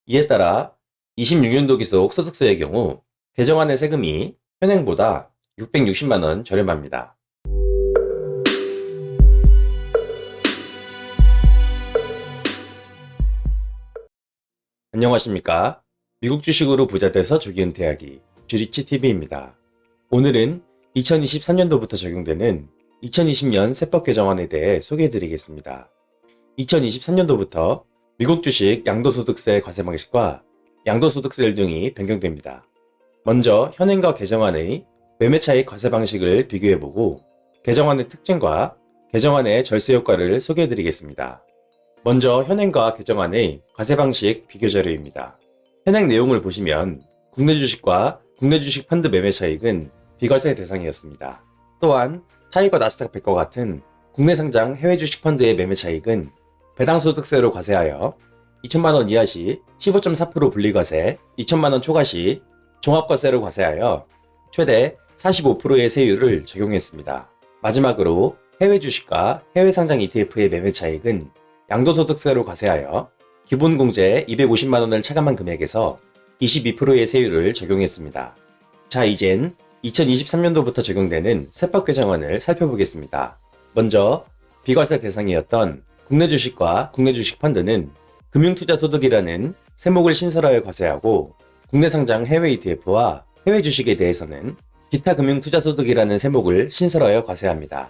이에 따라 26년도 기속 소득세의 경우 개정안의 세금이 현행보다 660만 원 저렴합니다. 안녕하십니까? 미국 주식으로 부자 돼서 조기 은퇴하기 주리치TV입니다. 오늘은 2023년도부터 적용되는 2020년 세법 개정안에 대해 소개해드리겠습니다. 2023년도부터 미국 주식 양도소득세 과세 방식과 양도소득세 등이 변경됩니다. 먼저 현행과 개정안의 매매차익 과세 방식을 비교해보고 개정안의 특징과 개정안의 절세 효과를 소개해드리겠습니다. 먼저 현행과 개정안의 과세 방식 비교 자료입니다. 현행 내용을 보시면 국내 주식과 국내 주식 펀드 매매 차익은 비과세 대상이었습니다. 또한 타이거 나스닥 100과 같은 국내 상장 해외 주식 펀드의 매매 차익은 배당 소득세로 과세하여 2천만 원 이하 시 15.4% 분리과세, 2천만 원 초과 시 종합과세로 과세하여 최대 45%의 세율을 적용했습니다. 마지막으로 해외 주식과 해외 상장 ETF의 매매 차익은 양도소득세로 과세하여 기본 공제 250만 원을 차감한 금액에서 22%의 세율을 적용했습니다. 자, 이젠 2023년도부터 적용되는 세법 개정안을 살펴보겠습니다. 먼저 비과세 대상이었던 국내 주식과 국내 주식 펀드는 금융투자소득이라는 세목을 신설하여 과세하고 국내 상장 해외 ETF와 해외 주식에 대해서는 기타 금융투자소득이라는 세목을 신설하여 과세합니다.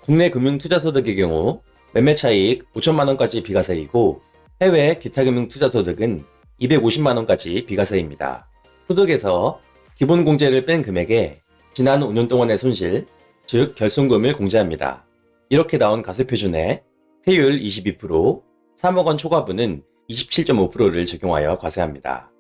국내 금융투자소득의 경우 매매차익 5천만 원까지 비과세이고 해외 기타 금융투자소득은 250만 원까지 비과세입니다. 소득에서 기본 공제를 뺀 금액에 지난 5년 동안의 손실, 즉 결손금을 공제합니다. 이렇게 나온 과세표준에 세율 22%, 3억 원 초과분은 27.5%를 적용하여 과세합니다.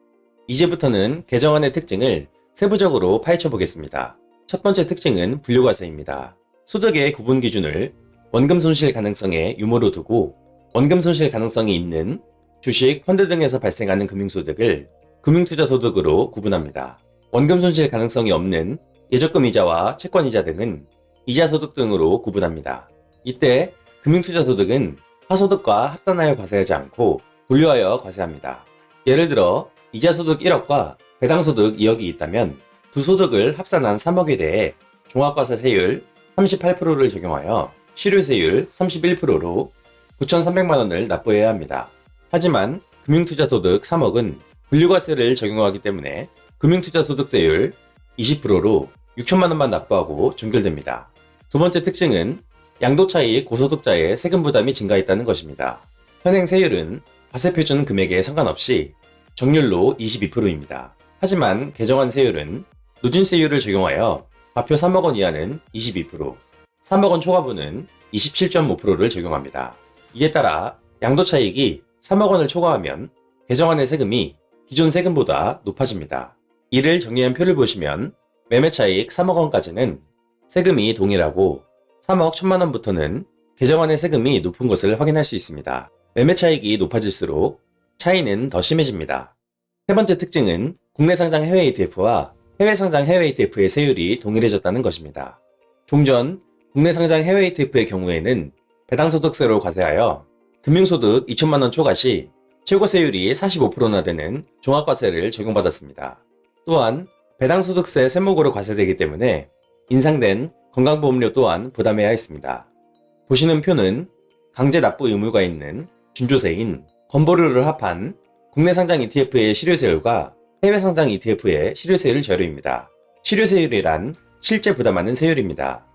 이제부터는 개정안의 특징을 세부적으로 파헤쳐 보겠습니다. 첫 번째 특징은 분류과세입니다. 소득의 구분 기준을 원금 손실 가능성의 유무로 두고 원금 손실 가능성이 있는 주식, 펀드 등에서 발생하는 금융소득을 금융투자소득으로 구분합니다. 원금 손실 가능성이 없는 예적금 이자와 채권 이자 등은 이자소득 등으로 구분합니다. 이때 금융투자소득은 하소득과 합산하여 과세하지 않고 분류하여 과세합니다. 예를 들어 이자소득 1억과 배당소득 2억이 있다면 두 소득을 합산한 3억에 대해 종합과세 세율 38%를 적용하여 실효세율 31%로 9,300만 원을 납부해야 합니다. 하지만 금융투자소득 3억은 분류과세를 적용하기 때문에 금융투자소득세율 20%로 6천만 원만 납부하고 종결됩니다. 두 번째 특징은 양도차익 고소득자의 세금 부담이 증가했다는 것입니다. 현행 세율은 과세표준 금액에 상관없이 정률로 22%입니다. 하지만 개정안 세율은 누진세율을 적용하여 과표 3억 원 이하는 22%, 3억 원 초과분은 27.5%를 적용합니다. 이에 따라 양도차익이 3억 원을 초과하면 개정안의 세금이 기존 세금보다 높아집니다. 이를 정리한 표를 보시면 매매차익 3억 원까지는 세금이 동일하고 3억 1천만 원부터는 개정안의 세금이 높은 것을 확인할 수 있습니다. 매매차익이 높아질수록 차이는 더 심해집니다. 세 번째 특징은 국내 상장 해외 ETF와 해외 상장 해외 ETF의 세율이 동일해졌다는 것입니다. 종전 국내 상장 해외 ETF의 경우에는 배당소득세로 과세하여 금융소득 2천만 원 초과 시 최고 세율이 45%나 되는 종합과세를 적용받았습니다. 또한 배당소득세 세목으로 과세되기 때문에 인상된 건강보험료 또한 부담해야 했습니다. 보시는 표는 강제 납부 의무가 있는 준조세인 건보료를 합한 국내 상장 ETF의 실효세율과 해외 상장 ETF의 실효세율 자료입니다. 실효세율이란 실제 부담하는 세율입니다.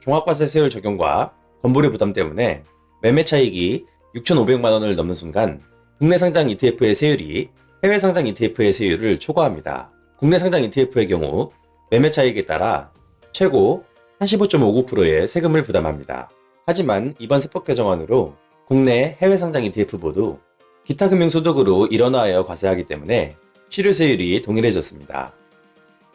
종합과세 세율 적용과 건보료 부담 때문에 매매차익이 6,500만 원을 넘는 순간 국내 상장 ETF의 세율이 해외 상장 ETF의 세율을 초과합니다. 국내 상장 ETF의 경우 매매차익에 따라 최고 45.59%의 세금을 부담합니다. 하지만 이번 세법 개정안으로 국내 해외 상장 ETF 모두 기타 금융소득으로 일원화하여 과세하기 때문에 실효세율이 동일해졌습니다.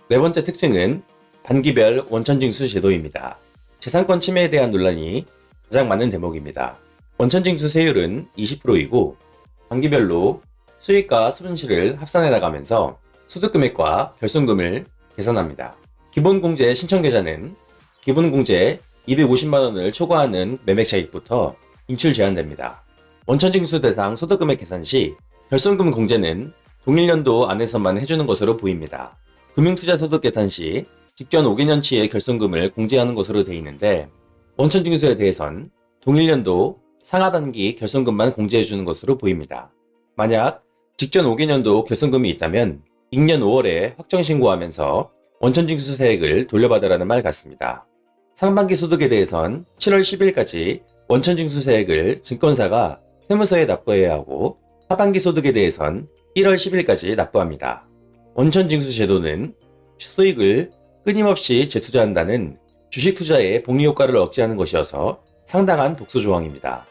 네 번째 특징은 반기별 원천징수 제도입니다. 재산권 침해에 대한 논란이 가장 많은 대목입니다. 원천징수 세율은 20%이고 반기별로 수익과 손실을 합산해 나가면서 소득금액과 결손금을 계산합니다. 기본공제 신청계좌는 기본공제 250만원을 초과하는 매매차익부터 인출 제한됩니다. 원천징수 대상 소득금액 계산 시 결손금 공제는 동일연도 안에서만 해주는 것으로 보입니다. 금융투자소득계산 시 직전 5개년치의 결손금을 공제하는 것으로 되어 있는데 원천징수에 대해선 동일연도 상하단기 결손금만 공제해주는 것으로 보입니다. 만약 직전 5개년도 결손금이 있다면 익년 5월에 확정신고하면서 원천징수세액을 돌려받으라는 말 같습니다. 상반기 소득에 대해선 7월 10일까지 원천징수세액을 증권사가 세무서에 납부해야 하고 하반기 소득에 대해선 1월 10일까지 납부합니다. 원천징수 제도는 수익을 끊임없이 재투자한다는 주식 투자의 복리효과를 억제하는 것이어서 상당한 독소 조항입니다.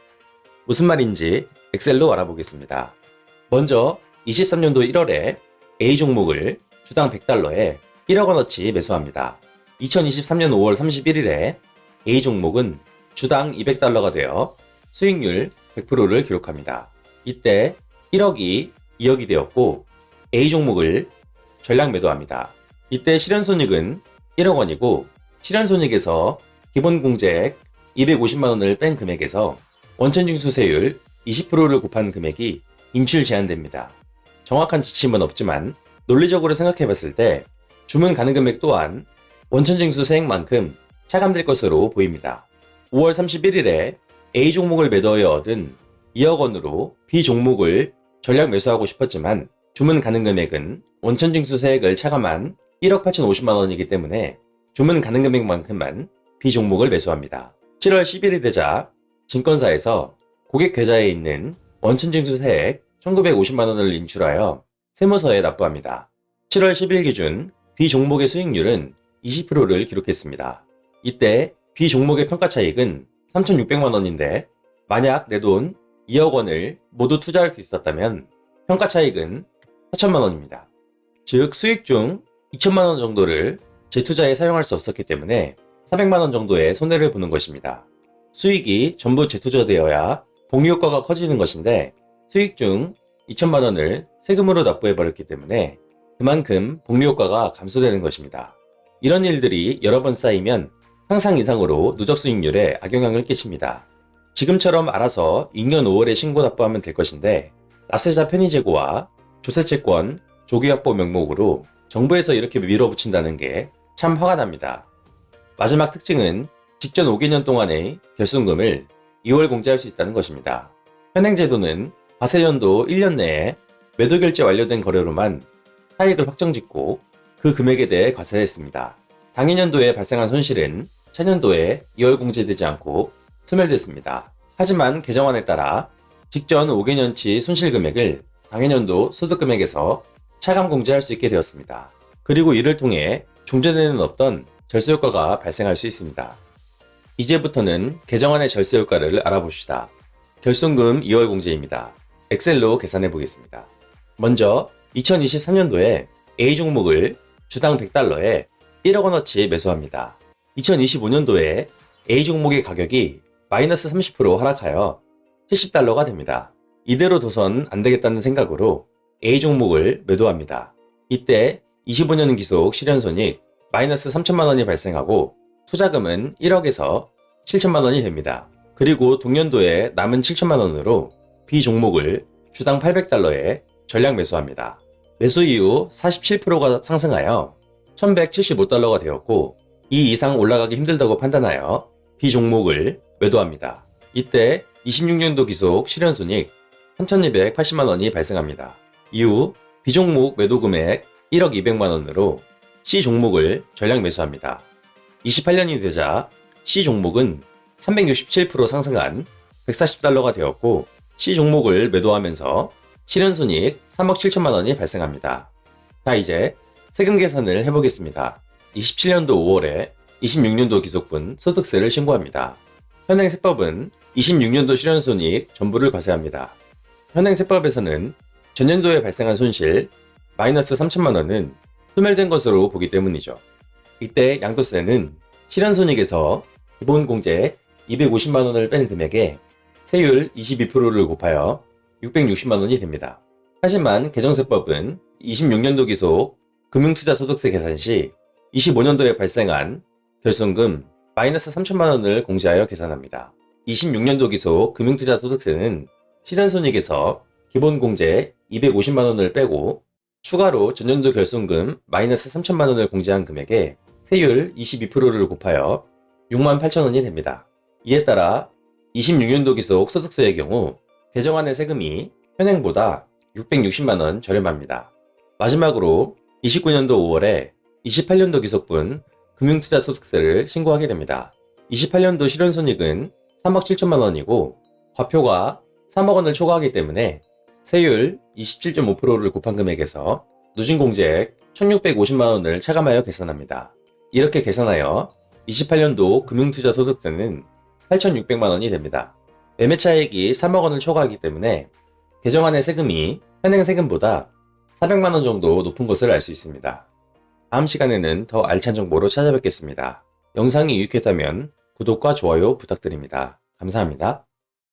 무슨 말인지 엑셀로 알아보겠습니다. 먼저 23년도 1월에 A 종목을 주당 100달러에 1억 원어치 매수합니다. 2023년 5월 31일에 A 종목은 주당 200달러가 되어 수익률 100%를 기록합니다. 이때 1억이 2억이 되었고 A 종목을 전량 매도합니다. 이때 실현손익은 1억 원이고 실현손익에서 기본공제액 250만원을 뺀 금액에서 원천징수세율 20%를 곱한 금액이 인출 제한됩니다. 정확한 지침은 없지만 논리적으로 생각해봤을 때 주문 가능 금액 또한 원천징수세액만큼 차감될 것으로 보입니다. 5월 31일에 A 종목을 매도하여 얻은 2억 원으로 B 종목을 전량 매수하고 싶었지만 주문 가능 금액은 원천징수세액을 차감한 1억 8,050만 원이기 때문에 주문 가능 금액만큼만 B 종목을 매수합니다. 7월 10일이 되자 증권사에서 고객 계좌에 있는 원천징수세액 1,950만 원을 인출하여 세무서에 납부합니다. 7월 10일 기준 B 종목의 수익률은 20%를 기록했습니다. 이때 B 종목의 평가차익은 3,600만 원인데 만약 내 돈 2억 원을 모두 투자할 수 있었다면 평가차익은 4천만 원입니다. 즉 수익 중 2천만 원 정도를 재투자에 사용할 수 없었기 때문에 400만 원 정도의 손해를 보는 것입니다. 수익이 전부 재투자되어야 복리효과가 커지는 것인데 수익 중 2천만 원을 세금으로 납부해버렸기 때문에 그만큼 복리효과가 감소되는 것입니다. 이런 일들이 여러 번 쌓이면 상상 이상으로 누적 수익률에 악영향을 끼칩니다. 지금처럼 알아서 익년 5월에 신고 납부하면 될 것인데 납세자 편의재고와 조세채권, 조기확보 명목으로 정부에서 이렇게 밀어붙인다는 게 참 화가 납니다. 마지막 특징은 직전 5개년 동안의 결손금을 2월 공제할 수 있다는 것입니다. 현행제도는 과세연도 1년 내에 매도결제 완료된 거래로만 차익을 확정짓고 그 금액에 대해 과세했습니다. 당해년도에 발생한 손실은 차년도에 2월 공제되지 않고 소멸됐습니다. 하지만 개정안에 따라 직전 5개년치 손실금액을 당해년도 소득금액에서 차감 공제할 수 있게 되었습니다. 그리고 이를 통해 종전에는 없던 절세효과가 발생할 수 있습니다. 이제부터는 개정안의 절세효과를 알아봅시다. 결손금 2월 공제입니다. 엑셀로 계산해 보겠습니다. 먼저 2023년도에 A 종목을 주당 100달러에 1억 원어치 매수합니다. 2025년도에 A 종목의 가격이 마이너스 30% 하락하여 70달러가 됩니다. 이대로 둬선 안 되겠다는 생각으로 A 종목을 매도합니다. 이때 25년 기속 실현손익 마이너스 3천만 원이 발생하고 투자금은 1억에서 7천만 원이 됩니다. 그리고 동년도에 남은 7천만 원으로 B 종목을 주당 800달러에 전량 매수합니다. 매수 이후 47%가 상승하여 1175달러가 되었고 이 이상 올라가기 힘들다고 판단하여 B 종목을 매도합니다. 이때 26년도 기속 실현손익 3,280만 원이 발생합니다. 이후 B 종목 매도 금액 1억 200만 원으로 C 종목을 전량 매수합니다. 28년이 되자 C 종목은 367% 상승한 140달러가 되었고 C 종목을 매도하면서 실현손익 3억 7천만 원이 발생합니다. 자, 이제 세금 계산을 해보겠습니다. 27년도 5월에 26년도 기속분 소득세를 신고합니다. 현행세법은 26년도 실현손익 전부를 과세합니다. 현행세법에서는 전년도에 발생한 손실 마이너스 3천만 원은 소멸된 것으로 보기 때문이죠. 이때 양도세는 실현손익에서 기본공제 250만 원을 뺀 금액에 세율 22%를 곱하여 660만 원이 됩니다. 하지만 개정세법은 26년도 기속 금융투자소득세 계산 시 25년도에 발생한 결손금 마이너스 3천만 원을 공제하여 계산합니다. 26년도 기속 금융투자소득세는 실현손익에서 기본공제 250만원을 빼고 추가로 전년도 결손금 마이너스 3천만원을 공제한 금액에 세율 22%를 곱하여 68,000원이 됩니다. 이에 따라 26년도 기속 소득세의 경우 개정안의 세금이 현행보다 660만원 저렴합니다. 마지막으로 29년도 5월에 28년도 기속분 금융투자소득세를 신고하게 됩니다. 28년도 실현손익은 3억 7천만원이고 과표가 3억원을 초과하기 때문에 세율 27.5%를 곱한 금액에서 누진공제액 1650만원을 차감하여 계산합니다. 이렇게 계산하여 28년도 금융투자소득세는 8600만원이 됩니다. 매매차익이 3억원을 초과하기 때문에 개정안의 세금이 현행 세금보다 400만원 정도 높은 것을 알 수 있습니다. 다음 시간에는 더 알찬 정보로 찾아뵙겠습니다. 영상이 유익했다면 구독과 좋아요 부탁드립니다. 감사합니다.